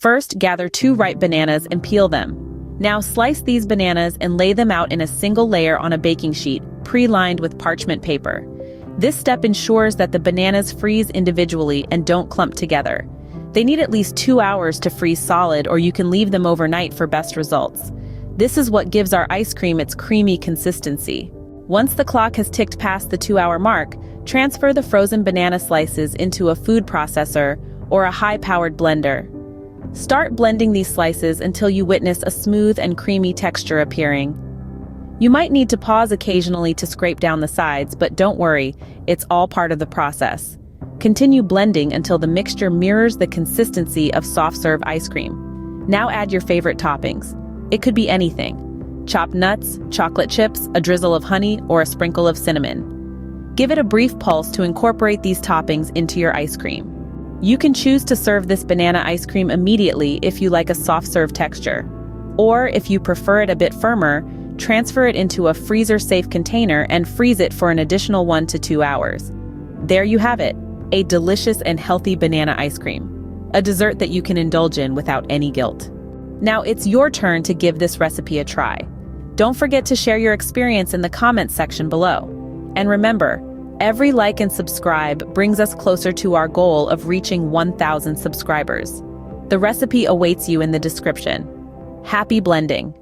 First, gather 2 ripe bananas and peel them. Now slice these bananas and lay them out in a single layer on a baking sheet, pre-lined with parchment paper. This step ensures that the bananas freeze individually and don't clump together. They need at least 2 hours to freeze solid, or you can leave them overnight for best results. This is what gives our ice cream its creamy consistency. Once the clock has ticked past the 2-hour mark, transfer the frozen banana slices into a food processor or a high-powered blender. Start blending these slices until you witness a smooth and creamy texture appearing. You might need to pause occasionally to scrape down the sides, but don't worry, it's all part of the process. Continue blending until the mixture mirrors the consistency of soft-serve ice cream. Now add your favorite toppings. It could be anything: chopped nuts, chocolate chips, a drizzle of honey, or a sprinkle of cinnamon. Give it a brief pulse to incorporate these toppings into your ice cream. You can choose to serve this banana ice cream immediately if you like a soft-serve texture. Or if you prefer it a bit firmer, transfer it into a freezer-safe container and freeze it for an additional 1 to 2 hours. There you have it, a delicious and healthy banana ice cream. A dessert that you can indulge in without any guilt. Now it's your turn to give this recipe a try. Don't forget to share your experience in the comments section below. And remember, every like and subscribe brings us closer to our goal of reaching 1,000 subscribers. The recipe awaits you in the description. Happy blending!